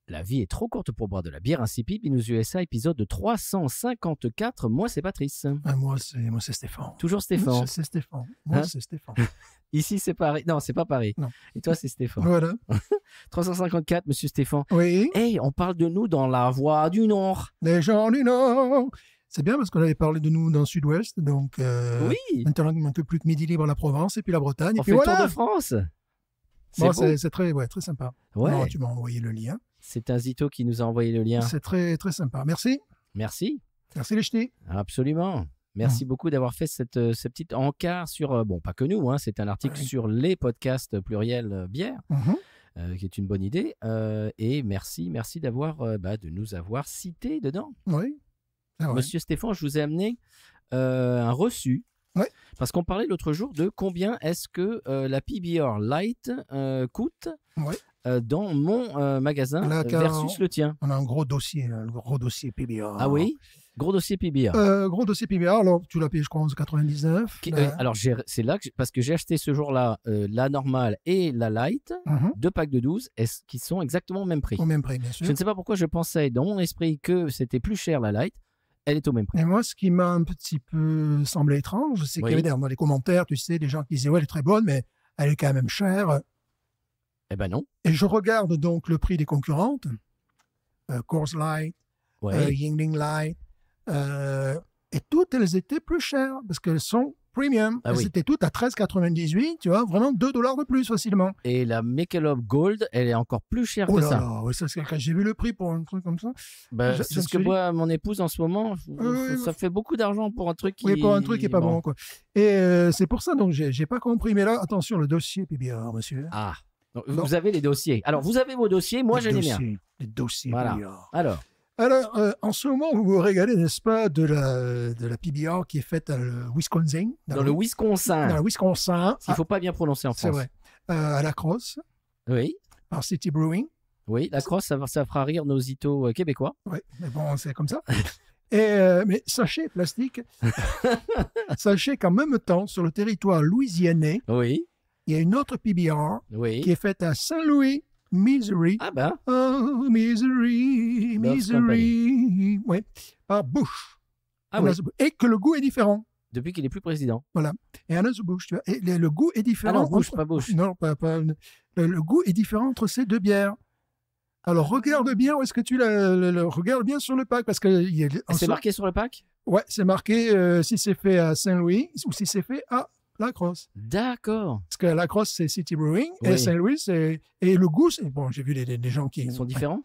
La vie est trop courte pour boire de la bière insipide. Binous USA, épisode 354. Moi, c'est Patrice. Ah, moi, c'est Stéphane. Toujours Stéphane. C'est Stéphane. Moi, Hein? c'est Stéphane. Ici, c'est Paris. Non, c'est pas Paris. Non. Et toi, c'est Stéphane. Voilà. 354, monsieur Stéphane. Oui. Hey, on parle de nous dans la voix du Nord. Les gens du Nord. C'est bien parce qu'on avait parlé de nous dans le Sud-Ouest. Donc, Oui. maintenant, il ne manque plus que Midi Libre, la Provence et puis la Bretagne. On et fait puis le voilà. Tour de France. Bon, beau. c'est très, très sympa. Ouais. Alors, tu m'as envoyé le lien. C'est un Zito qui nous a envoyé le lien. C'est très, très sympa. Merci. Merci. Merci les ch'tis. Absolument. Merci beaucoup d'avoir fait cette petite encart sur, bon, pas que nous, hein, c'est un article sur les podcasts pluriels bière, qui est une bonne idée. Et merci d'avoir, de nous avoir cités dedans. Oui. Ah ouais. Monsieur Stéphane, je vous ai amené un reçu. Ouais. Parce qu'on parlait l'autre jour de combien est-ce que la PBR Light coûte dans mon magasin Là, versus le tien. On a un gros dossier, le gros dossier PBR. Ah oui? Gros dossier PBR. Gros dossier PBR, alors tu l'as payé, je crois, en 99. Alors, c'est là parce que j'ai acheté ce jour-là la normale et la light, 2 packs de 12, qui sont exactement au même prix. Au même prix, bien sûr. Je ne sais pas pourquoi je pensais dans mon esprit que c'était plus cher la light. Elle est au même prix. Et moi, ce qui m'a un petit peu semblé étrange, c'est qu'il y avait dans les commentaires, tu sais, des gens qui disaient « Ouais, elle est très bonne, mais elle est quand même chère. » Eh ben non. Et je regarde donc le prix des concurrentes, Coors Light, Yuengling Light, et toutes elles étaient plus chères parce qu'elles sont premium. Elles étaient toutes à 13,98, tu vois, vraiment $2 de plus facilement. Et la Michelob Gold, elle est encore plus chère que ça. Là, ça quand j'ai vu le prix pour un truc comme ça. C'est ce que boit mon épouse en ce moment. Ça fait beaucoup d'argent pour un truc qui... Oui, pour un truc qui n'est pas bon, quoi. Et c'est pour ça, donc, j'ai pas compris. Mais là, attention, le dossier PBR, monsieur. Ah, donc, vous avez les dossiers. Alors, vous avez vos dossiers, moi j'en ai bien. Les dossiers PBR. Alors, en ce moment, vous vous régalez, n'est-ce pas, de la PBR qui est faite dans le Wisconsin. Dans le Wisconsin. Dans le Wisconsin. Il ne faut pas bien prononcer en France. C'est vrai. À la Crosse. Oui. Par City Brewing. Oui, la Crosse, ça fera rire nos itos québécois. Oui, mais bon, c'est comme ça. Mais sachez, plastique, sachez qu'en même temps, sur le territoire louisianais, il y a une autre PBR qui est faite à Saint-Louis, Missouri. Ah ben. Oh, Missouri. Oui, par Bush. Ah oui. Et que le goût est différent. Depuis qu'il n'est plus président. Voilà. Et Anheuser-Busch, tu vois. Et le goût est différent. Ah non, Bush, pas Bush. Non, pas le goût est différent entre ces deux bières. Alors, regarde bien où est-ce que tu regarde bien sur le pack. Parce que c'est marqué sur le pack? Ouais, c'est marqué si c'est fait à Saint-Louis ou si c'est fait à La Crosse. D'accord. Parce que La Crosse, c'est City Brewing et Saint-Louis, c'est... Et le goût, c'est... Bon, j'ai vu des gens qui... Ils sont différents?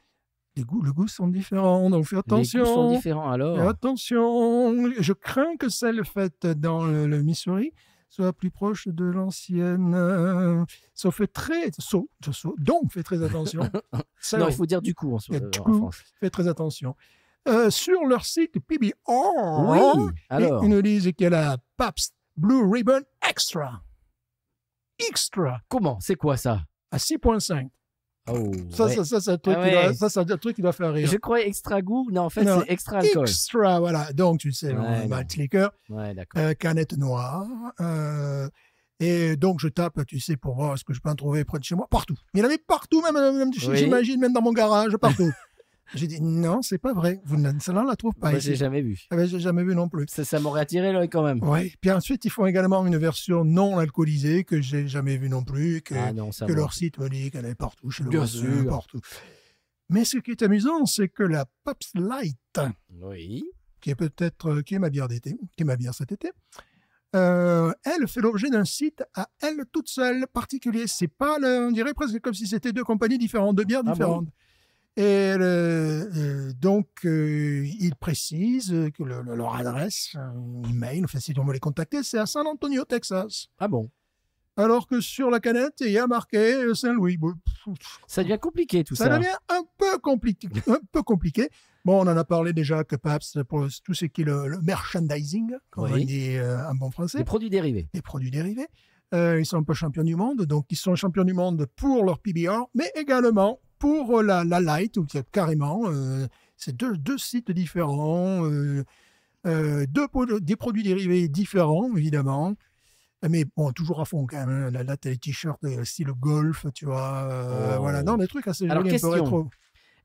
Le goût sont différents, donc fais attention. Les goûts sont différents, alors? Fais attention. Je crains que celle faite dans le Missouri soit plus proche de l'ancienne. Ça fait très... Donc, fais très attention. Non, il faut dire du coup en France. Fais très attention. Sur leur site PBR, alors. ils nous disent qu'il y a la Pabst Blue Ribbon Extra. Extra. Comment? C'est quoi ça? À 6,5. Oh, ça, c'est un truc qui doit faire rire. Je croyais extra goût. Non, en fait, c'est extra alcool. Extra, voilà. Donc, tu sais, malt liqueur, canette noire. Et donc, je tape, tu sais, pour voir ce que je peux en trouver près de chez moi. Partout. Il y en avait partout, même j'imagine, même dans mon garage, partout. J'ai dit, non, c'est pas vrai. Celle-là, on la trouve pas Moi, ici. j'ai jamais vu. J'ai jamais vu non plus. Ça m'aurait attiré l'œil quand même. Oui. Puis ensuite, ils font également une version non alcoolisée que j'ai jamais vue non plus, que leur site me dit qu'elle est partout, chez le voisin, partout. Mais ce qui est amusant, c'est que la Pabst Light, qui est ma bière d'été, qui est ma bière cet été, elle fait l'objet d'un site à elle toute seule particulier. C'est pas, on dirait presque comme si c'était deux compagnies différentes, deux bières différentes. Bon. Et donc, ils précisent que leur adresse, email, enfin, si on veut les contacter, c'est à San Antonio, Texas. Ah bon? Alors que sur la canette, il y a marqué Saint-Louis. Ça devient compliqué tout ça. Ça devient un peu compliqué. Bon, on en a parlé déjà que Pabst, pour tout ce qui est le merchandising, comme on dit en bon français. Les produits dérivés. Les produits dérivés. Ils sont un peu champions du monde. Donc, ils sont champions du monde pour leur PBR, mais également pour la Light, où carrément, c'est deux sites différents, des produits dérivés différents, évidemment. Mais bon, toujours à fond quand même. Là, t'as les t-shirts style golf, tu vois. Voilà, non, des trucs assez jolis, un peu rétro.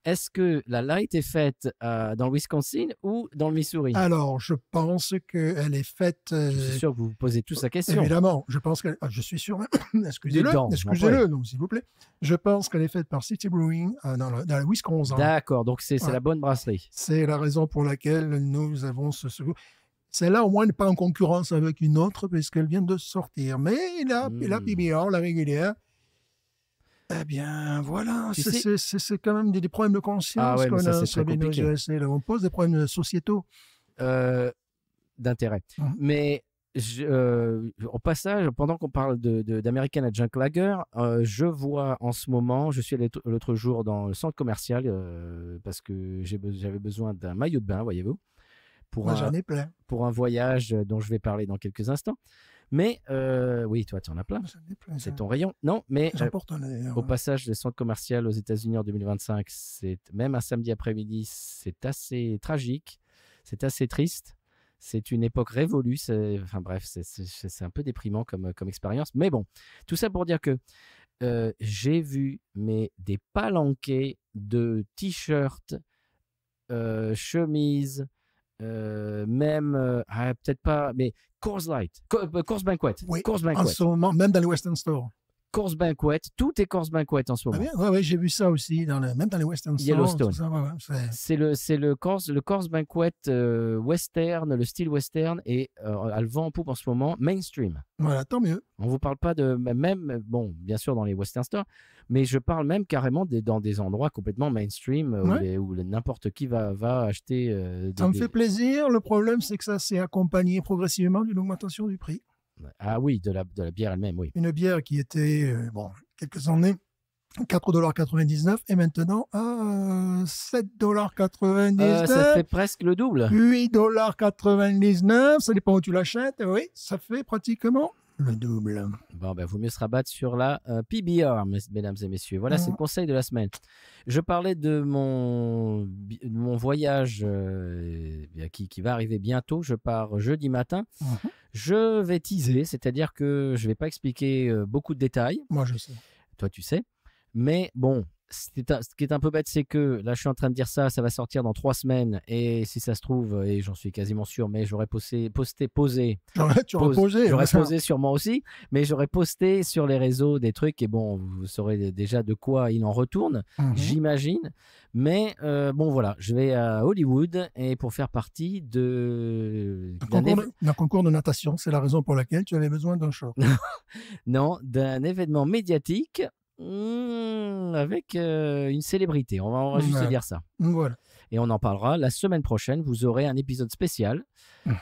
est-ce que la light est faite dans le Wisconsin ou dans le Missouri? Alors, je pense qu'elle est faite... Je suis sûr que vous vous posez tous la question. Évidemment, je pense qu'elle... je suis sûr... excusez-le, donc, s'il vous plaît. Je pense qu'elle est faite par City Brewing dans le Wisconsin. D'accord, donc c'est la bonne brasserie. C'est la raison pour laquelle nous avons ce... Celle-là, au moins, n'est pas en concurrence avec une autre, puisqu'elle vient de sortir. Mais la PBR, la régulière... Eh bien, voilà, c'est quand même des problèmes de conscience qu'on a sur les USA. On pose des problèmes sociétaux. D'intérêt. Mais au passage, pendant qu'on parle d'American Adjunct Lager, je vois en ce moment, je suis allé l'autre jour dans le centre commercial parce que j'avais besoin d'un maillot de bain, voyez-vous. Moi, j'en ai plein. Pour un voyage dont je vais parler dans quelques instants. Mais oui, toi, tu en as plein. C'est ton rayon. Non, mais au passage des centres commerciaux aux États-Unis en 2025, même un samedi après-midi, c'est assez tragique, c'est assez triste. C'est une époque révolue. Enfin bref, c'est un peu déprimant comme expérience. Mais bon, tout ça pour dire que j'ai vu des palanquets de t-shirts, chemises, même peut-être pas, mais Coors Light, Coors Banquet. Oui, en ce moment, même dans les Western Store. Coors Banquet, tout est Coors Banquet en ce moment. Oui, j'ai vu ça aussi, même dans les Western Store. Yellowstone. C'est le Coors Banquet western, le style western, et a le vent en poupe en ce moment, mainstream. Voilà, tant mieux. On ne vous parle pas de même, bon, bien sûr dans les Western Stores, mais je parle même carrément dans des endroits complètement mainstream où n'importe qui va acheter. Ça me fait plaisir. Le problème, c'est que ça s'est accompagné progressivement d'une augmentation du prix. Ah oui, de la bière elle-même, oui. Une bière qui était, quelques années, 4,99 $, et maintenant à 7,99 $. Ça fait presque le double. 8,99 $. Ça dépend où tu l'achètes. Oui, ça fait pratiquement le double. Bon, vaut mieux se rabattre sur la PBR, mesdames et messieurs. Voilà, c'est le conseil de la semaine. Je parlais de mon voyage qui va arriver bientôt. Je pars jeudi matin. Je vais teaser, c'est-à-dire que je ne vais pas expliquer beaucoup de détails. Moi, je sais. Toi, tu sais. Mais bon, ce qui est un peu bête, c'est que là, je suis en train de dire ça va sortir dans 3 semaines. Et si ça se trouve, et j'en suis quasiment sûr, mais j'aurais posé. J'aurais posé sûrement aussi, mais j'aurais posté sur les réseaux des trucs. Et bon, vous saurez déjà de quoi il en retourne, j'imagine. Mais bon, voilà, je vais à Hollywood et pour faire partie d'un concours de natation. C'est la raison pour laquelle tu avais besoin d'un short. Non, d'un événement médiatique. Avec une célébrité, on va juste dire ça. Voilà. Et on en parlera la semaine prochaine. Vous aurez un épisode spécial,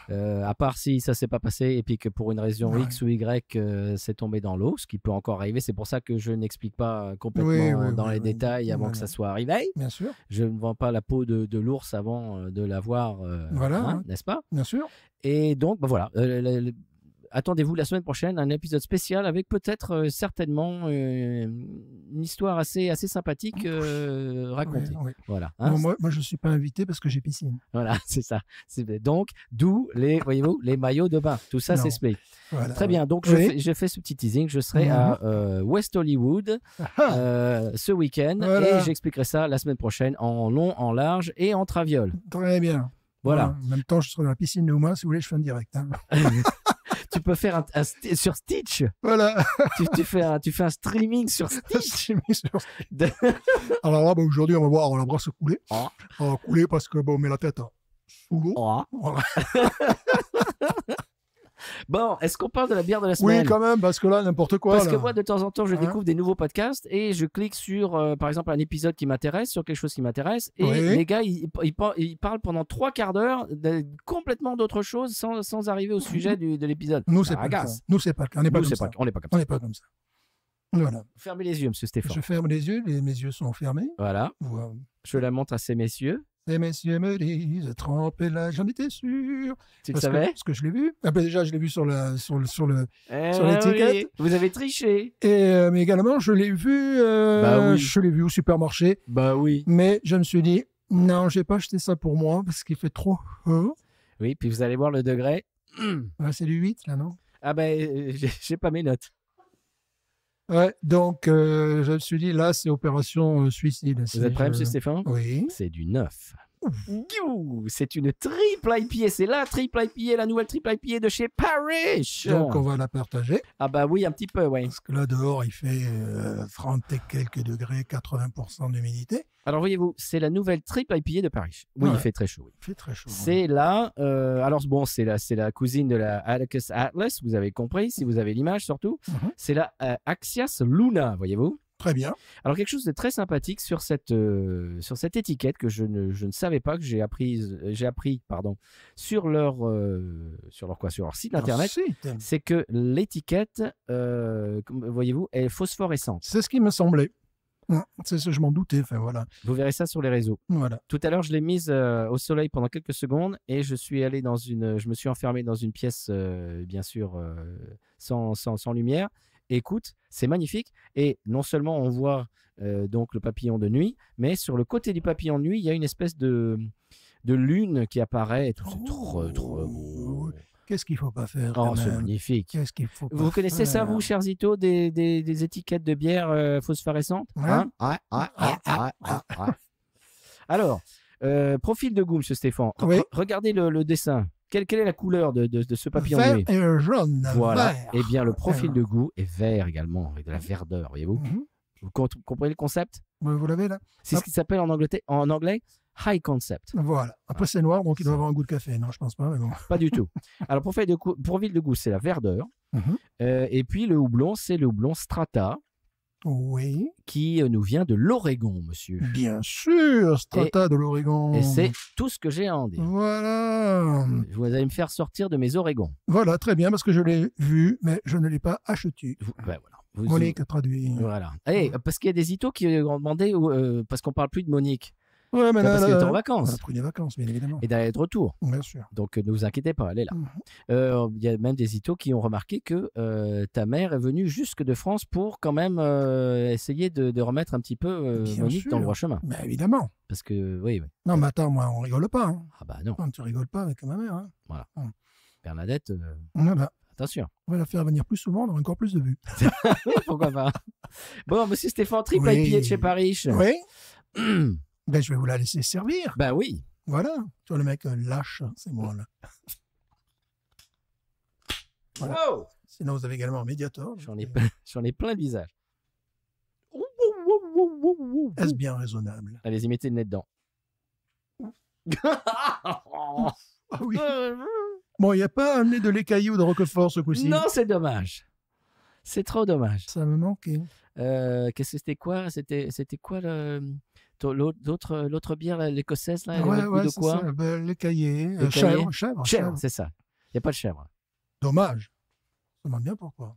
à part si ça s'est pas passé et puis que pour une raison X ou Y c'est tombé dans l'eau, ce qui peut encore arriver. C'est pour ça que je n'explique pas complètement dans les détails avant que ça soit arrivé. Bien sûr. Je ne vends pas la peau de l'ours avant de l'avoir, n'est-ce pas? Bien sûr. Et donc voilà. Attendez-vous la semaine prochaine un épisode spécial avec peut-être certainement une histoire assez sympathique racontée. Oui. Voilà. Moi, je ne suis pas invité parce que j'ai piscine. Voilà, c'est ça. Donc, d'où voyez-vous, les maillots de bain. Tout ça s'explique. Voilà, très bien. Donc, je fais ce petit teasing. Je serai à West Hollywood ce week-end et j'expliquerai ça la semaine prochaine en long, en large et en traviole. Très bien. Voilà. En même temps, je serai dans la piscine de Ouma. Si vous voulez, je fais un direct. Tu peux faire sur Stitch. Voilà. tu fais un streaming sur Stitch. Alors là, aujourd'hui, on va voir, on la brasse couler. On va couler parce que on met la tête sous l'eau. Voilà. Bon, est-ce qu'on parle de la bière de la semaine? Oui, quand même, parce que là, n'importe quoi. Parce que moi, de temps en temps, je découvre des nouveaux podcasts et je clique sur, par exemple, un épisode qui m'intéresse, sur quelque chose qui m'intéresse. Et les gars, ils parlent pendant 3 quarts d'heure complètement d'autre chose sans arriver au sujet de l'épisode. Nous, c'est pas le cas. Nous, c'est pas le cas. On n'est pas comme ça. On n'est pas comme ça. On n'est pas comme ça. Voilà. Fermez les yeux, monsieur Stéphane. Je ferme les yeux, mes yeux sont fermés. Voilà. Je la montre à ces messieurs. Ces messieurs me disent trempez là, j'en étais sûr. Tu le savais? Parce que je l'ai vu. Déjà, je l'ai vu sur l'étiquette. Oui. Vous avez triché. Et mais également, je l'ai vu. Je l'ai vu au supermarché. Bah oui. Mais je me suis dit non, je vais pas acheter ça pour moi parce qu'il fait trop haut. Oui, puis vous allez voir le degré. C'est du 8 là, non? Ah ben, j'ai pas mes notes. Ouais, donc je me suis dit, là, c'est opération suicide. Vous êtes prêt, M. Stéphane? Oui. C'est du 9. C'est une triple IPA. C'est la triple IPA, la nouvelle triple IPA de chez Parrish. Donc, on va la partager. Ah bah oui, un petit peu, oui. Parce que là, dehors, il fait 30 et quelques degrés, 80% d'humidité. Alors, voyez-vous, c'est la nouvelle triple IPA de Parrish. Oui, il fait très chaud. Oui. Il fait très chaud. C'est là, alors bon, c'est la cousine de la Atticus Atlas, vous avez compris, si vous avez l'image surtout. C'est la Axias Luna, voyez-vous. Très bien. Alors, quelque chose de très sympathique sur cette étiquette que je ne savais pas, que j'ai appris sur leur site internet, c'est que l'étiquette, voyez-vous, est phosphorescente. C'est ce qui me semblait. C'est ce que je m'en doutais. Enfin, voilà. Vous verrez ça sur les réseaux. Voilà. Tout à l'heure, je l'ai mise au soleil pendant quelques secondes et je me suis enfermé dans une pièce, bien sûr, sans lumière. Écoute, c'est magnifique. Et non seulement on voit donc le papillon de nuit, mais sur le côté du papillon de nuit, il y a une espèce de lune qui apparaît. Et tout, c'est trop beau. Qu'est-ce qu'il ne faut pas faire? Oh, c'est magnifique. Qu'est-ce qu'il faut pas Vous connaissez ça, vous, chers Ito, des étiquettes de bière phosphorescentes? Hein? Alors, profil de goût, M. Stéphane. Oui. Regardez le dessin. Quelle est la couleur de ce papillon vert de nuit? et jaune. Voilà. Vert. Eh bien, le profil de goût est vert également, avec de la verdeur, voyez-vous. Vous comprenez le concept? Vous l'avez là? C'est ce qui s'appelle en anglais high concept. Voilà. Après, c'est noir, donc il doit avoir un goût de café. Non, je pense pas, mais bon. Pas du tout. Alors, profil de goût, c'est la verdeur. Et puis, le houblon, c'est le houblon Strata. Oui. Qui nous vient de l'Oregon, monsieur. Bien sûr, Strata de l'Oregon. Et c'est tout ce que j'ai à en dire. Voilà. Vous allez me faire sortir de mes Orégons. Voilà, très bien, parce que je l'ai vu, mais je ne l'ai pas acheté. Ben voilà. Monique traduit. Voilà. Parce qu'il y a des itos qui ont demandé, parce qu'on ne parle plus de Monique. Ouais, mais parce qu'elle est en vacances. On a pris des vacances, bien évidemment. Et d'aller de retour. Bien sûr. Donc, ne vous inquiétez pas, elle est là. Il y a même des itos qui ont remarqué que ta mère est venue jusque de France pour quand même essayer de remettre un petit peu Monique dans le droit chemin. Mais évidemment. Parce que, oui. Non, mais attends, moi, on rigole pas. Hein. Ah bah non. Non, tu rigoles pas avec ma mère. Hein. Voilà. Bernadette, voilà. Attention. On va la faire venir plus souvent, on aura encore plus de vues. Pourquoi pas. Bon, monsieur Stéphane, triple IPA de chez Parrish. Oui. Ben, je vais vous la laisser servir. Ben oui. Voilà. Tu vois, le mec lâche, c'est moi, là. Voilà. Wow. Sinon, vous avez également un Mediator. J'en ai plein de visages. Est-ce bien raisonnable? Allez-y, mettez le nez dedans. Ah oui. Bon, il n'y a pas un nez de l'écaillé ou de Roquefort ce coup-ci? Non, c'est dommage. C'est trop dommage. Ça me manquait. Qu'est-ce que c'était quoi? C'était quoi l'autre bière, l'écossaise là? Ouais, de quoi? Ça. Ben, l'écaillé. Chèvre, c'est ça. Il n'y a pas de chèvre. Dommage. Ça demande bien pourquoi.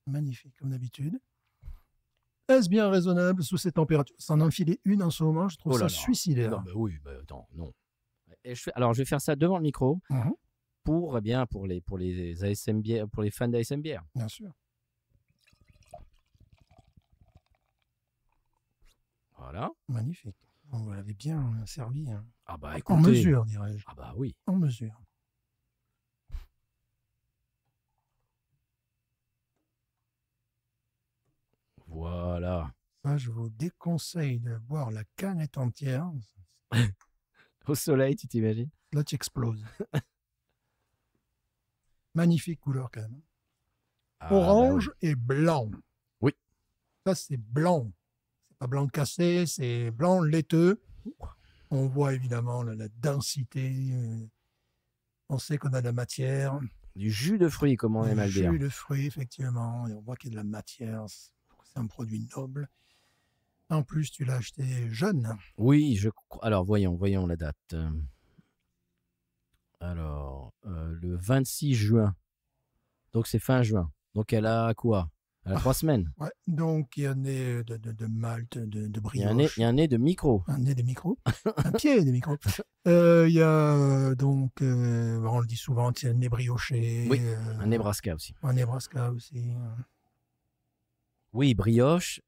Magnifique, comme d'habitude. Est-ce bien raisonnable sous ces températures? S'en enfiler une en ce moment, je trouve ça suicidaire. Non, bah oui, attends, non. Alors, je vais faire ça devant le micro pour les ASM bières, pour les fans d'ASM bière. Bien sûr. Voilà. Magnifique. Vous l'avez bien servi. Hein. Ah bah écoutez. En mesure, dirais-je. Ah bah oui. En mesure. Voilà. Ça, je vous déconseille de boire la canette entière. Au soleil, tu t'imagines? Là, tu exploses. Magnifique couleur quand même. Orange et blanc. Oui. Ça, c'est blanc. C'est pas blanc cassé, c'est blanc laiteux. On voit évidemment la densité. On sait qu'on a de la matière. Du jus de fruits, comme on aime à le dire. Du jus de fruits, effectivement. Et on voit qu'il y a de la matière. C'est un produit noble. En plus, tu l'as acheté jeune. Oui, alors voyons la date. Alors, le 26 juin. Donc, c'est fin juin. Donc, elle a quoi? Elle a 3 semaines. Ouais. Donc, il y a un nez de malt, de brioche. Il y a un nez de micro. Un nez de micro. Un pied de micro. Il y a donc, on le dit souvent, il y a un nez brioché. Oui, un Nebraska aussi. Un Nebraska aussi. Oui, brioche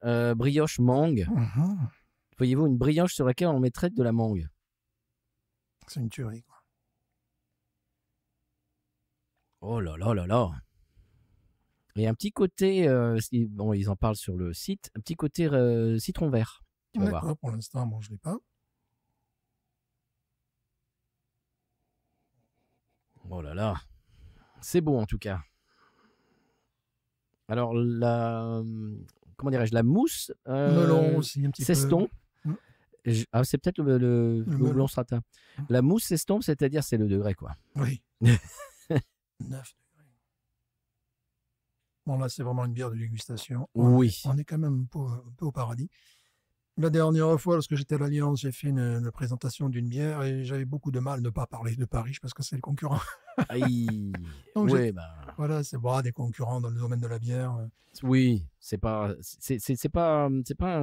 mangue. Voyez-vous, une brioche sur laquelle on mettrait de la mangue. C'est une tuerie, quoi. Oh là là là là. Et un petit côté, bon, ils en parlent sur le site, un petit côté citron vert. Tu vas voir. Pour l'instant, bon, je ne l'ai pas. Oh là là. C'est beau en tout cas. Alors, comment dirais-je, la mousse melon aussi, un petit s'estompe. C'est peut-être le houblon stratin. La mousse s'estompe, c'est-à-dire c'est le degré, quoi. Oui. 9 degrés. Bon, là, c'est vraiment une bière de dégustation. Oui. On est quand même un peu au paradis. La dernière fois, lorsque j'étais à l'Alliance, j'ai fait une présentation d'une bière et j'avais beaucoup de mal de ne pas parler de Paris parce que c'est le concurrent. Donc, voilà, c'est des concurrents dans le domaine de la bière. Oui, c'est pas un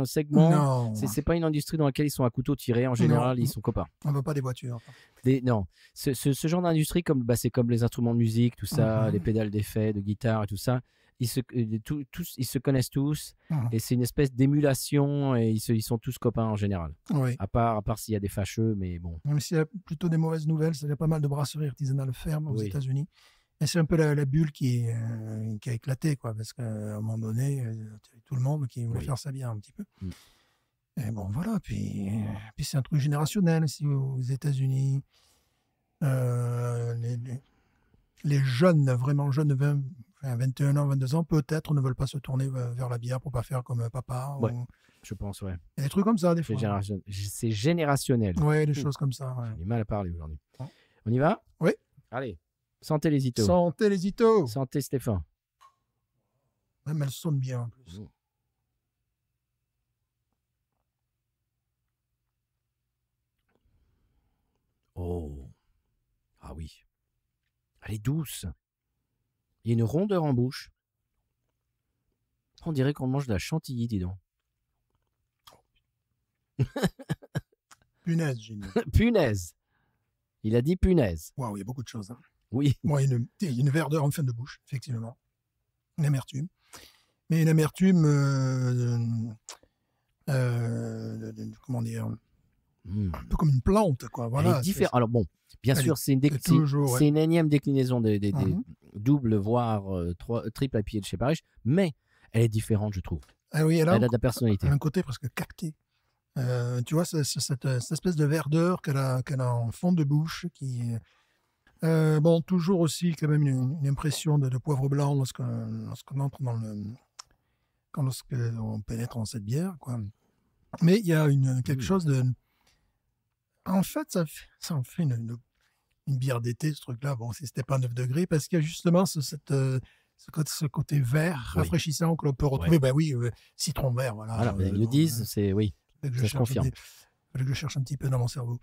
segment. C'est pas une industrie dans laquelle ils sont à couteau tiré. En général, ils sont copains. On ne veut pas des voitures. Non, ce genre d'industrie, c'est comme les instruments de musique, tout ça, les pédales d'effet, de guitare et tout ça. Ils se connaissent tous et c'est une espèce d'émulation et ils sont tous copains en général. Oui. À part s'il y a des fâcheux, mais bon. Même s'il y a plutôt des mauvaises nouvelles, il y a pas mal de brasseries artisanales fermes aux États-Unis. Et c'est un peu la bulle qui a éclaté, quoi, parce qu'à un moment donné, tout le monde qui voulait faire sa bière un petit peu. Et bon, voilà. Puis c'est un truc générationnel ici aux États-Unis. Les jeunes, vraiment jeunes, 21 ans, 22 ans, peut-être ne veulent pas se tourner vers la bière pour pas faire comme papa. Ouais, je pense, ouais. Il y a des trucs comme ça, des fois. C'est générationnel. Ouais, des choses comme ça. Ouais. J'ai mal à parler aujourd'hui. On y va? Oui. Allez. Santé les itos. Santé les itos. Santé Stéphane. Même elle sonne bien en plus. Oh. Ah oui. Elle est douce. Il y a une rondeur en bouche. On dirait qu'on mange de la chantilly, dis donc. Punaise, j'ai dit. Punaise. Il a dit punaise. Waouh, il y a beaucoup de choses. Hein. Oui. Moi, il y a une verdeur en fin de bouche, effectivement. Une amertume. Mais une amertume, comment dire, un peu comme une plante, quoi. Voilà. Elle est différente. Alors bon, bien sûr, c'est une énième déclinaison des doubles, voire triple IPA de chez Paris, mais elle est différente, je trouve. Ah oui, elle a de la personnalité. Elle a un côté presque cacté. Tu vois, cette espèce de verdeur qu'elle a en fond de bouche qui... toujours aussi quand même une impression de poivre blanc lorsqu'on entre lorsqu'on pénètre dans cette bière, quoi. Mais il y a quelque chose de... En fait, ça en fait une bière d'été, ce truc-là. Bon, si c'était pas 9 degrés, parce qu'il y a justement ce côté vert rafraîchissant que l'on peut retrouver. Citron vert, voilà. Ils le disent, c'est oui. Ça se confirme. Il fallait que je cherche un petit peu dans mon cerveau.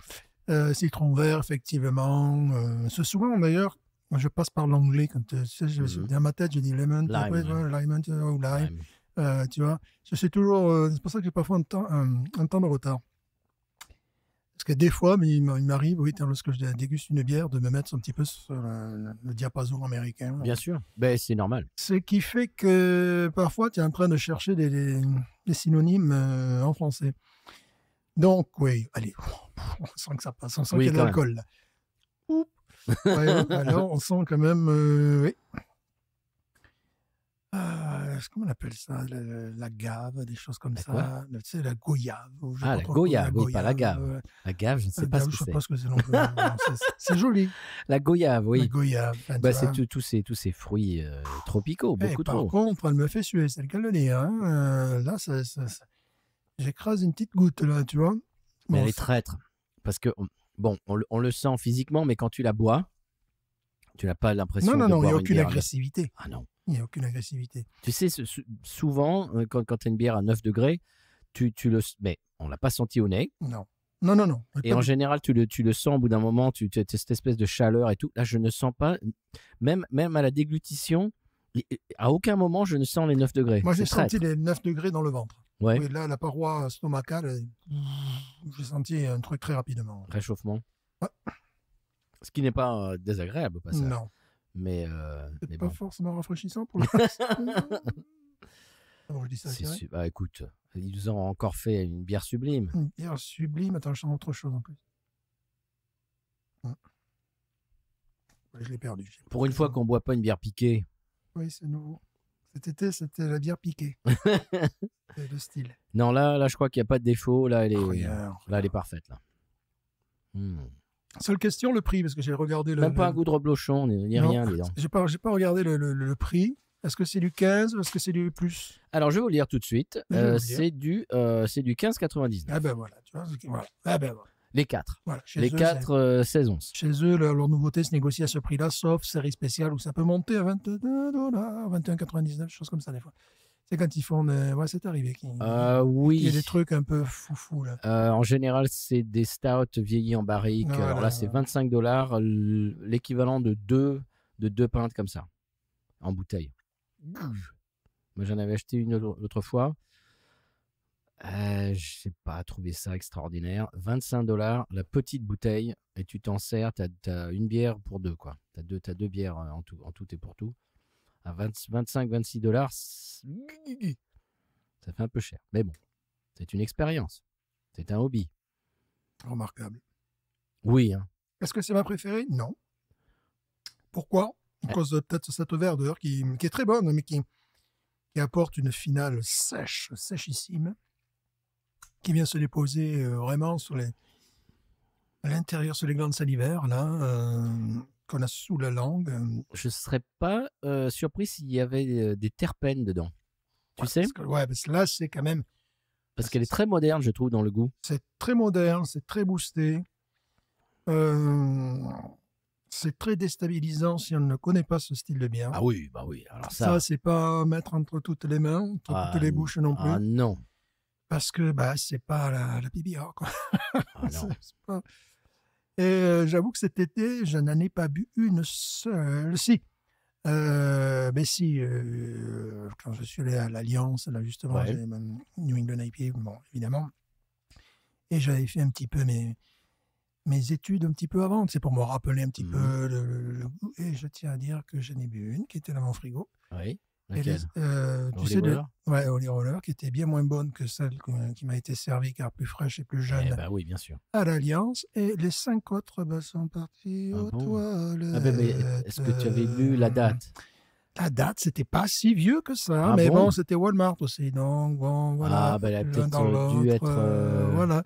Citron vert, effectivement. C'est souvent, d'ailleurs, je passe par l'anglais. Quand dans ma tête, je dis lemon, lime. Tu vois, c'est toujours... c'est pour ça que j'ai parfois un temps de retard. Parce que des fois, il m'arrive, lorsque je déguste une bière, de me mettre un petit peu sur le diapason américain. Bien sûr, c'est normal. Ce qui fait que parfois, tu es en train de chercher des synonymes en français. Donc, oui, allez, on sent que ça passe, on sent qu'il y a de l'alcool, là. Alors, on sent quand même, oui. Comment on appelle ça, la gave, des choses comme ça. Tu sais, la goyave. La goyave, oui, pas la gave. La gave, je ne sais pas ce que c'est. Je ne sais pas ce que c'est non plus. C'est joli. La goyave, oui. La goyave. C'est tous ces fruits tropicaux, beaucoup trop. Par contre, elle me fait suer, c'est le cas de le dire. Hein. Là, j'écrase une petite goutte, là, tu vois. Mais elle est traître. Parce que, on le sent physiquement, mais quand tu la bois, tu n'as pas l'impression de boire une bière. Non, il n'y a aucune agressivité. Ah non. Il n'y a aucune agressivité. Tu sais, souvent, quand tu as une bière à 9 degrés, mais on ne l'a pas senti au nez. Non. Et en général, tu le sens au bout d'un moment, tu as cette espèce de chaleur et tout. Là, je ne sens pas, même à la déglutition, à aucun moment, je ne sens les 9 degrés. Moi, j'ai senti les 9 degrés dans le ventre. Ouais. Oui, là, la paroi stomacale, j'ai senti un truc très rapidement. Réchauffement. Ouais. Ce qui n'est pas désagréable au passage. Non. Mais pas forcément rafraîchissant pour le reste. Je dis ça. Écoute, ils nous ont encore fait une bière sublime. Une bière sublime. Attends, je sens autre chose en plus. je l'ai perdu. Pour une fois qu'on ne boit pas une bière piquée. Oui, c'est nouveau. Cet été, c'était la bière piquée. C'est le style. Non, là, je crois qu'il n'y a pas de défaut. Là, elle est, rien. Là, elle est parfaite. Là. Seule question, le prix, parce que j'ai regardé Même pas un goût de reblochon, ni rien. J'ai pas regardé le prix. Est-ce que c'est du 15 ou est-ce que c'est du plus? Alors, je vais vous le dire tout de suite. C'est du 15,99. Ah ben voilà. Tu vois, voilà. Ah ben voilà. Les 4. Voilà, les 4 16 onces. Chez eux, leur nouveauté se négocie à ce prix-là, sauf série spéciale où ça peut monter à $22, 21,99, choses comme ça des fois. C'est quand ils font... Ouais, c'est arrivé. Oui. Il y a des trucs un peu foufou là. En général, c'est des stouts vieillis en barrique. Voilà, alors là, c'est $25, l'équivalent de deux pintes comme ça, en bouteille. Moi, j'en avais acheté une l'autre fois. Je n'ai pas trouvé ça extraordinaire. $25, la petite bouteille, et tu t'en sers, tu as une bière pour deux, quoi. Tu as deux bières en tout et pour tout. À $25-26, ça fait un peu cher. Mais bon, c'est une expérience. C'est un hobby. Remarquable. Oui. Hein. Est-ce que c'est ma préférée? Non. Pourquoi? À cause de peut-être cette verdeur qui est très bonne, mais qui apporte une finale sèchissime, qui vient se déposer vraiment à l'intérieur, sur les glandes salivaires, là, qu'on a sous la langue. Je ne serais pas surpris s'il y avait des terpènes dedans. Tu sais? Parce que là, c'est quand même... Parce qu'elle est très moderne, je trouve, dans le goût. C'est très moderne, c'est très boosté. C'est très déstabilisant si on ne connaît pas ce style de bière. Ah oui, bah oui. Alors ça c'est pas mettre entre toutes les mains, entre toutes les bouches non plus. Ah non. Parce que c'est pas la PBR, quoi. Ah non. Pas... Et j'avoue que cet été, je n'en ai pas bu une seule. Si. Mais si, quand je suis allé à l'Alliance, là justement, j'ai New England IPA, bon, évidemment. Et j'avais fait un petit peu mes études un petit peu avant, c'est pour me rappeler un petit peu le goût. Et je tiens à dire que j'en ai bu une qui était dans mon frigo. Oui. Laquelle? Tu sais, Holy Roller, qui était bien moins bonne que celle qui m'a été servie, car plus fraîche et plus jeune. Oui, bien sûr. À l'Alliance. Et les 5 autres sont partis aux toilettes. Mais est-ce que tu avais lu la date? La date, c'était pas si vieux que ça. Mais bon, c'était Walmart aussi. Donc, bon, voilà. Elle a peut-être dû être... Voilà.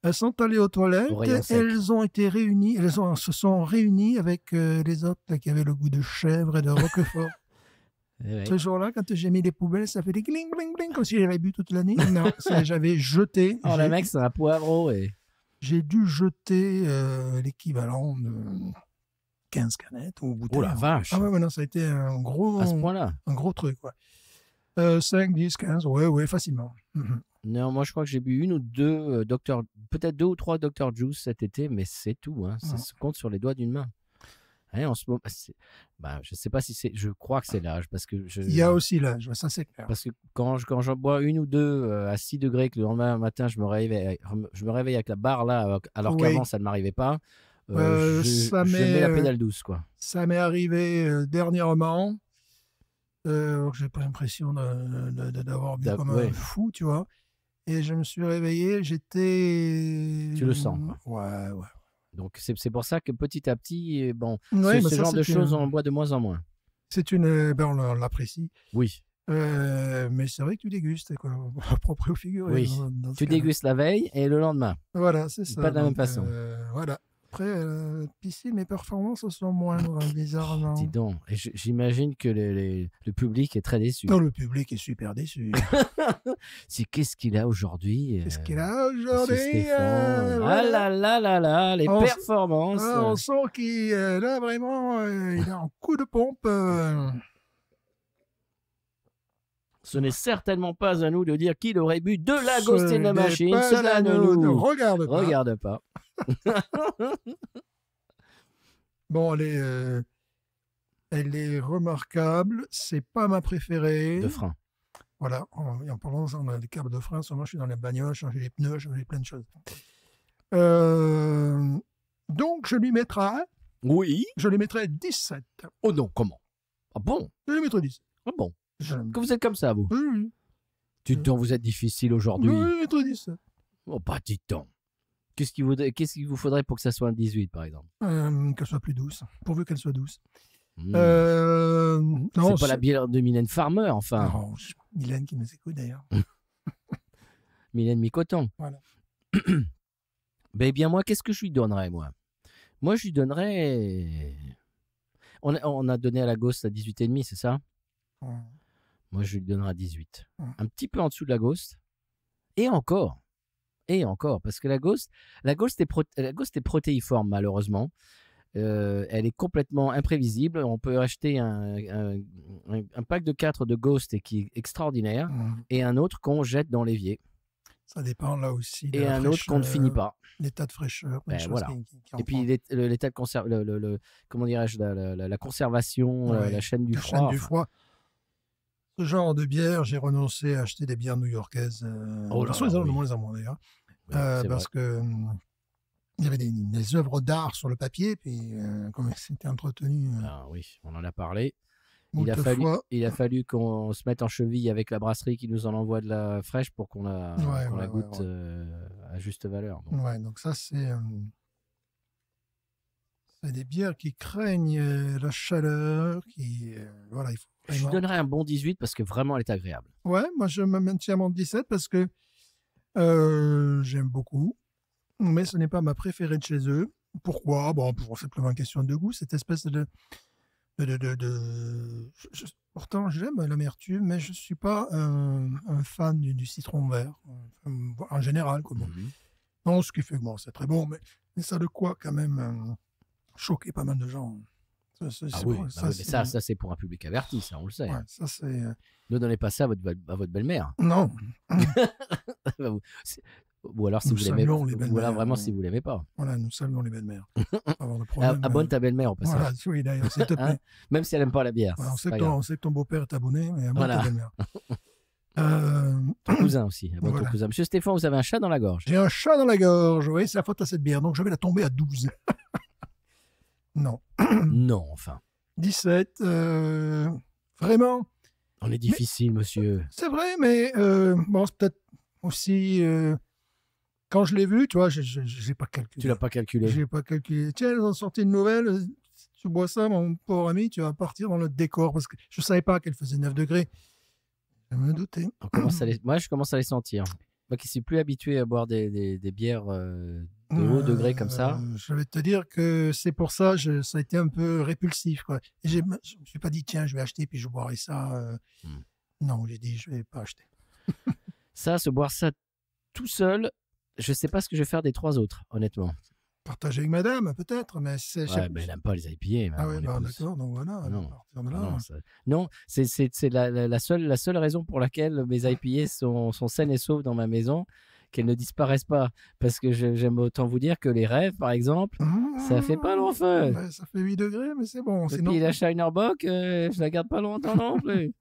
Elles sont allées aux toilettes, elles ont été réunies, se sont réunies avec les autres là, qui avaient le goût de chèvre et de roquefort. Ce jour-là, quand j'ai mis les poubelles, ça fait des gling, gling, gling, comme si j'avais bu toute la nuit. Non, j'avais jeté. Oh, le mec, c'est un poivreau. J'ai dû jeter l'équivalent de 15 canettes ou bouteilles. Oh la vache! Ah ouais, non, ça a été un gros... À ce point-là? Un gros truc, ouais. 5, 10, 15, ouais, facilement. Non, moi je crois que j'ai bu une ou deux peut-être 2 ou 3 Dr Juice cet été, mais c'est tout. Hein. Ça se compte sur les doigts d'une main. En ce moment, je sais pas si c'est. Je crois que c'est l'âge parce que il y a aussi l'âge, ça c'est clair. Parce que quand j'en bois une ou deux à 6 degrés, que le lendemain matin je me réveille avec la barre là, alors qu'avant ça ne m'arrivait pas. Je mets la pédale douce, quoi. Ça m'est arrivé dernièrement. J'ai pas l'impression d'avoir bu comme un fou, tu vois. Et je me suis réveillé, j'étais... Tu le sens, quoi. Ouais. Donc c'est pour ça que petit à petit, ce genre de choses, on en boit de moins en moins. C'est une... on l'apprécie. Oui. Mais c'est vrai que tu dégustes, quoi, propre au figuré. Oui, tu dégustes la veille et le lendemain. Voilà, c'est ça. Pas de la même façon. Voilà. Après, ici, mes performances sont moindres, bizarrement. Dis donc, et j'imagine que le public est très déçu. Non, le public est super déçu. Qu'est-ce qu'il a aujourd'hui? Qu'est-ce qu'il a aujourd'hui? Ah là là là là, les performances. On sent qu'il là, vraiment, il a un coup de pompe. Ce n'est certainement pas à nous de dire qu'il aurait bu de la Ghost in the Machine. Cela ne nous regarde pas. Bon, elle est remarquable. C'est pas ma préférée. De frein. Voilà. En parlant des câbles de frein, moi je suis dans les bagnoles, changer les pneus, changer plein de choses. Donc je lui mettrai. Oui. Je lui mettrai 17. Oh non, comment? Ah bon? Je lui mettrai 10. Ah bon? Que vous êtes comme ça, vous? Oui. Vous êtes difficile aujourd'hui. Oui, je lui mettrai 17. Oh, pas dis donc. Qu'est-ce qu'il vous faudrait pour que ça soit un 18, par exemple? Qu'elle soit plus douce, pourvu qu'elle soit douce. Non, c'est pas la bière de Mylène Farmer, enfin. Non, Mylène qui nous écoute d'ailleurs. Mylène Micoton. Voilà. Ben bien, moi, qu'est-ce que je lui donnerais, moi? Moi, je lui donnerais... On a donné à la Ghost à 18,5, c'est ça? Moi, je lui donnerais à 18. Un petit peu en dessous de la Ghost. Et encore, parce que la Ghost est protéiforme, malheureusement. Elle est complètement imprévisible. On peut acheter un pack de 4 de Ghost qui est extraordinaire et un autre qu'on jette dans l'évier. Ça dépend là aussi. Et un autre qu'on ne finit pas. L'état de fraîcheur. Voilà. Et puis l'état de comment dirais-je, la conservation, la chaîne du froid. La chaîne du froid. Ce genre de bière, j'ai renoncé à acheter des bières new-yorkaises. De moins en moins d'ailleurs. Oui, parce que il y avait des œuvres d'art sur le papier, puis comme c'était entretenu. Ah oui, on en a parlé. Il a fallu qu'on se mette en cheville avec la brasserie qui nous en envoie de la fraîche pour qu'on la goûte à juste valeur. Donc ça, c'est des bières qui craignent la chaleur. Voilà, il faut vraiment... Je lui donnerais un bon 18 parce que vraiment, elle est agréable. Ouais, moi, je me maintiens à mon 17 parce que j'aime beaucoup, mais ce n'est pas ma préférée de chez eux. Pourquoi? Bon, pour simplement question de goût, cette espèce de pourtant, j'aime l'amertume, mais je ne suis pas un fan du citron vert, en général. Non, ce qui fait que bon, c'est très bon, mais ça de quoi quand même choquer pas mal de gens. Ça, c'est pour un public averti, ça, on le sait. Ouais, ça, c'est... Ne donnez pas ça à votre belle-mère. Non. Ou alors si vous l'aimez, ou alors vraiment si vous l'aimez pas. Voilà, nous saluons les belles-mères. Abonne ta belle-mère au passage. Voilà, oui, d'ailleurs, s'il te plaît. Même si elle n'aime pas la bière. Voilà, on sait que ton beau-père est abonné, mais abonne ta belle-mère. Ton cousin aussi. Ton cousin. Monsieur Stéphane, vous avez un chat dans la gorge. J'ai un chat dans la gorge, oui, c'est la faute à cette bière. Donc je vais la tomber à 12. Non. Non, enfin. 17, vraiment. On est difficile, monsieur. C'est vrai, mais bon, c'est peut-être aussi... quand je l'ai vu, tu vois, je n'ai pas calculé. Tu l'as pas calculé? Je n'ai pas calculé. Tiens, ils ont sorti une nouvelle. Si tu bois ça, mon pauvre ami, tu vas partir dans le décor. Parce que je ne savais pas qu'elle faisait 9 degrés. Je me doutais. Moi, je commence à les sentir. Moi qui ne suis plus habitué à boire des bières de haut degré comme ça. Je vais te dire que c'est pour ça, ça a été un peu répulsif. Quoi. Et je ne me suis pas dit, tiens, je vais acheter puis je boirai ça. Non, j'ai dit, je ne vais pas acheter. Se boire ça tout seul, je ne sais pas ce que je vais faire des 3 autres, honnêtement. Partager avec madame, peut-être, mais c'est... mais elle n'aime pas les IPA. Ah oui, d'accord, donc voilà. Non, c'est la seule raison pour laquelle mes IPA sont saines et sauves dans ma maison, qu'elles ne disparaissent pas. Parce que j'aime autant vous dire que les rêves, par exemple, ça fait pas long feu. Ça fait 8 degrés, mais c'est bon. Et puis la Shinerbock, je la garde pas longtemps non plus.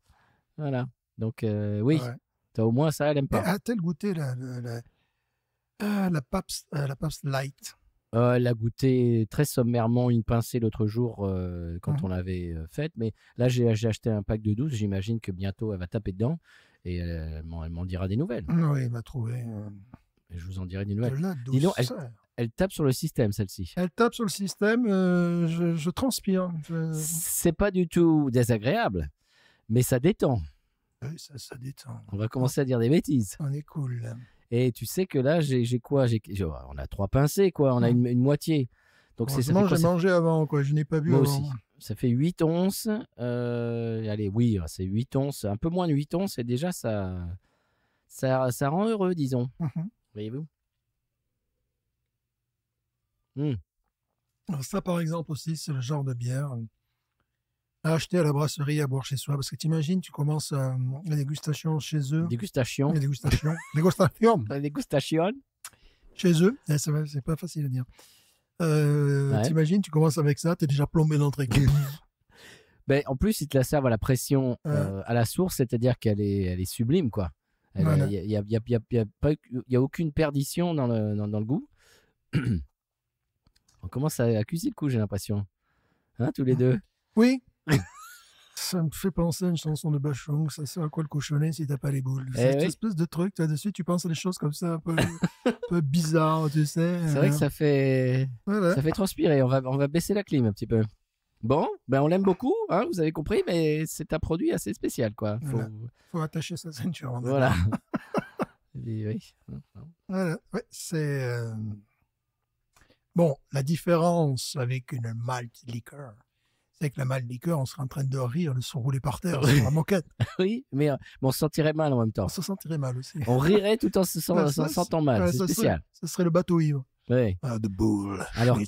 Voilà. Donc, oui, au moins ça, elle n'aime pas. A-t-elle goûté la Pabst Light? Elle a goûté très sommairement une pincée l'autre jour quand on l'avait faite. Mais là, j'ai acheté un pack de 12. J'imagine que bientôt, elle va taper dedans et elle m'en dira des nouvelles. Oui, elle va trouver. Et je vous en dirai des nouvelles. Dis donc, elle tape sur le système, celle-ci. Elle tape sur le système. Je transpire. C'est pas du tout désagréable, mais ça détend. Oui, ça détend. On va commencer à dire des bêtises. On est cool, là. Et tu sais que là, j'ai quoi? On a 3 pincées, quoi. On a une moitié. Donc j'ai mangé avant, quoi. Je n'ai pas bu Moi avant. aussi. Ça fait 8 onces. Allez, oui, c'est 8 onces. Un peu moins de 8 onces. Et déjà, ça rend heureux, disons. Voyez-vous? Alors ça, par exemple, aussi, c'est le genre de bière à acheter à la brasserie, à boire chez soi. Parce que t'imagines, tu commences la dégustation chez eux. Dégustation. Dégustation. Chez eux. C'est pas facile à dire. T'imagines, tu commences avec ça, t'es déjà plombé d'entrée. Ben, en plus, ils te la servent à la pression à la source, c'est-à-dire qu'elle est sublime, quoi. Il n'y a aucune perdition dans le goût. On commence à accuser le coup, j'ai l'impression. Hein, tous les deux? Oui. Ça me fait penser à une chanson de Bachung. Ça sert à quoi le cochonnet si t'as pas les boules? C'est une espèce de truc, là-dessus, tu penses à des choses comme ça, un peu bizarres, tu sais. C'est vrai que ça fait transpirer. On va baisser la clim un petit peu. Bon, ben on l'aime beaucoup, hein, vous avez compris, mais c'est un produit assez spécial, quoi. Faut attacher sa ceinture. Voilà. Oui. Voilà. Ouais, c'est... Bon, la différence avec une malt liquor, c'est que la malt liquor, on serait en train de rire, de se rouler par terre sur la moquette. Oui, mais on se sentirait mal en même temps. On se sentirait mal aussi. On rirait tout en se sentant mal, c'est spécial. Ce serait le bateau ivre. Oui. The bull. Alors,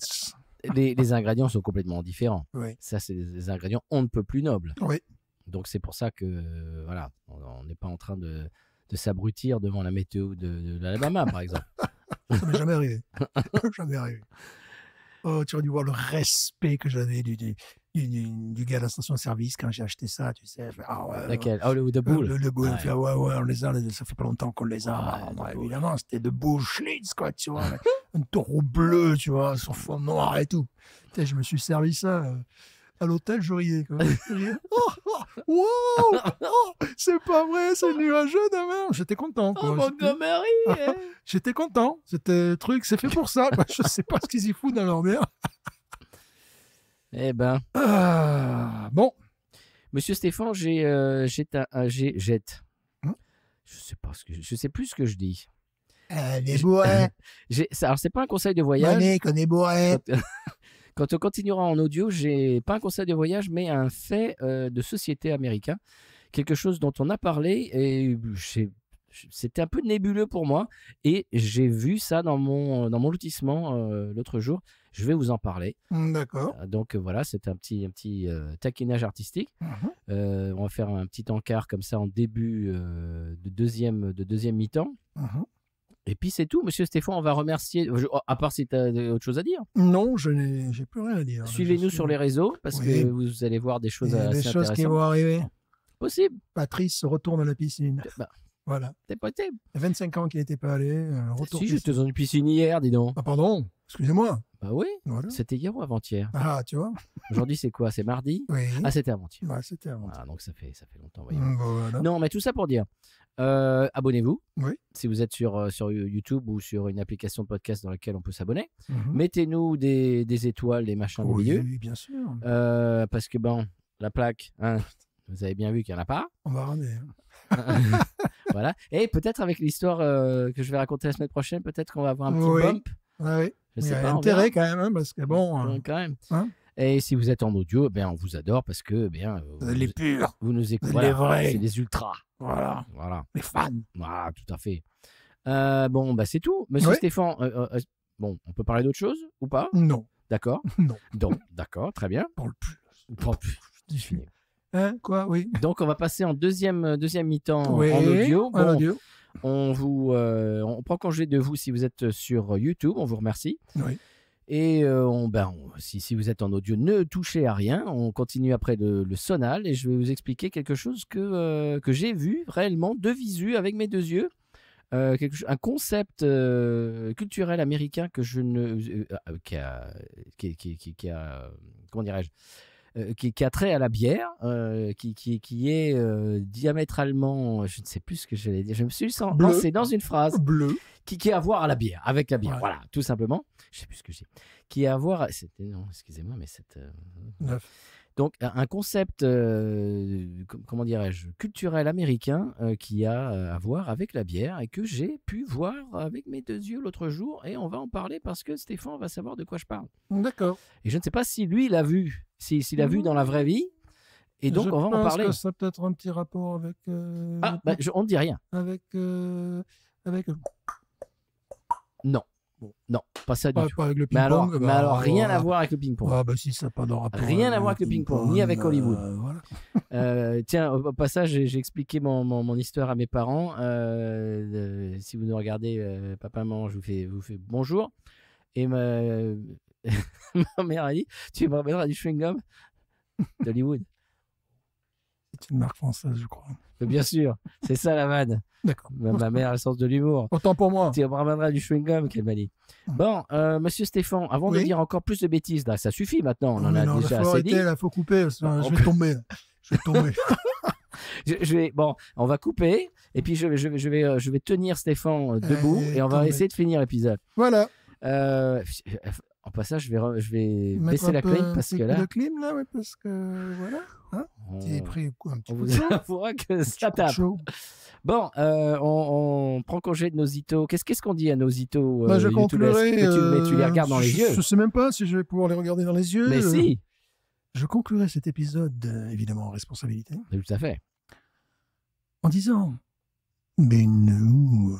les ingrédients sont complètement différents. Oui. Ça, c'est des ingrédients on ne peut plus nobles. Oui. Donc, c'est pour ça que, voilà, on n'est pas en train de s'abrutir devant la météo de l'Alabama, par exemple. Ça m'est jamais arrivé. Jamais arrivé. Oh, tu aurais dû voir le respect que j'avais du gars de la station-service quand j'ai acheté ça, tu sais. Laquelle? Le Bull. Le Bull. On les a, ça fait pas longtemps qu'on les a. Évidemment, c'était de Bull Schlitz, quoi, tu vois. Un taureau bleu, tu vois, sur fond noir et tout. Putain, je me suis servi ça à l'hôtel, je riais, quoi. Wow! C'est pas vrai, c'est nuageux demain. J'étais content, quoi. Oh, Montgomery! J'étais content. C'était truc, c'est fait pour ça, quoi. Je sais pas ce qu'ils y foutent dans leur mer. Eh ben. Bon. Monsieur Stéphane, je sais plus ce que je dis. Les bourrés. Alors, c'est pas un conseil de voyage. Qu'on est bourrés. Quand on continuera en audio, j'ai pas un conseil de voyage, mais un fait de société américain. Quelque chose dont on a parlé et c'était un peu nébuleux pour moi. Et j'ai vu ça dans mon lotissement l'autre jour. Je vais vous en parler. D'accord. Donc voilà, c'est un petit taquinage artistique. On va faire un petit encart comme ça en début de deuxième mi-temps. Et puis c'est tout, monsieur Stéphane, on va remercier, à part si tu as autre chose à dire. Non, j'ai plus rien à dire. Suivez-nous sur les réseaux, parce que vous allez voir des choses assez intéressantes. Des choses qui vont arriver. Possible. Patrice se retourne à la piscine. Voilà. C'est possible. Il y a 25 ans qu'il n'était pas allé. Si, j'étais dans une piscine hier, dis donc. Ah pardon, excusez-moi. Bah oui, voilà. C'était hier ou avant-hier? Ah, tu vois. Aujourd'hui, c'est quoi? C'est mardi? Oui. Ah, c'était avant-hier. Ouais, c'était avant-hier. Ah, donc ça fait longtemps. Voilà. Non, mais tout ça pour dire, abonnez-vous. Oui. Si vous êtes sur YouTube ou sur une application de podcast dans laquelle on peut s'abonner. Mettez-nous des étoiles, des machins, des milieux. Oui, bien sûr. Parce que bon, la plaque, hein, vous avez bien vu qu'il n'y en a pas. On va ramener. Voilà. Et peut-être avec l'histoire que je vais raconter la semaine prochaine, peut-être qu'on va avoir un petit bump. Oui. Je sais pas, intérêt quand même, hein, parce que bon. Quand même. Hein, et si vous êtes en audio, on vous adore parce que les purs, vous nous écoutez. Les vrais, c'est des ultras. Voilà. Les fans. Voilà, tout à fait. Bon, c'est tout. Monsieur Stéphane, bon, on peut parler d'autre chose ou pas? Non. D'accord. Non. Donc, d'accord, très bien. Parle plus. Fini. Hein, quoi, oui. Donc, on va passer en deuxième mi-temps en audio. Bon, en audio. On prend congé de vous si vous êtes sur YouTube. On vous remercie. Oui. Et si vous êt en audio, ne touchez à rien. On continue après le sonal et je vais vous expliquer quelque chose que j'ai vu réellement de visu avec mes deux yeux. Un concept culturel américain que je ne qui a comment dirais-je qui a trait à la bière, qui est diamétralement, je ne sais plus ce que j'allais dire, je me suis lancé dans une phrase qui a à voir à la bière, avec la bière, voilà, tout simplement. Je ne sais plus ce que j'ai. Qui a à voir, non, excusez-moi, mais c'est donc un concept, comment dirais-je, culturel américain qui a à voir avec la bière et que j'ai pu voir avec mes deux yeux l'autre jour et on va en parler parce que Stéphane va savoir de quoi je parle. D'accord. Et je ne sais pas si lui l'a vu, s'il l'a vu dans la vraie vie et donc on va en parler. Je pense que ça a peut-être un petit rapport avec... on ne dit rien. Avec... Non. Non, pas ça du tout. Pas avec le ping-pong. Mais alors, rien à voir avec le ping-pong. Ah si, ça n'a pas de rapport. Rien à voir avec le ping-pong, ni avec Hollywood. Voilà. Tiens, au passage, j'ai expliqué mon histoire à mes parents. Si vous nous regardez, papa, maman, je vous fais bonjour. Et ma mère a dit, tu me rappelleras du chewing-gum d'Hollywood. C'est une marque française, je crois. Mais bien sûr, c'est ça la vanne. D'accord. Ma mère a le sens de l'humour. Autant pour moi. Tu me ramèneras du chewing-gum qu'elle m'a dit. Bon, monsieur Stéphane, avant de dire encore plus de bêtises, là, ça suffit maintenant. On en a déjà assez dit. Il faut couper, je vais tomber. Je vais tomber. Bon, on va couper et puis je vais tenir Stéphane debout et on va essayer de finir l'épisode. Voilà. En passage, je vais baisser la clim parce que là. La clim là, ouais, parce que voilà. Hein, tu es pris un petit on peu vous avouera que ça tape. Bon, on prend congé de nos itos. Qu'est-ce qu'on dit à nos itos? Je conclurai. Mais tu les regardes dans les yeux. Je sais même pas si je vais pouvoir les regarder dans les yeux. Mais si. Je conclurai cet épisode, évidemment, en responsabilité. Tout à fait. En disant, mais nous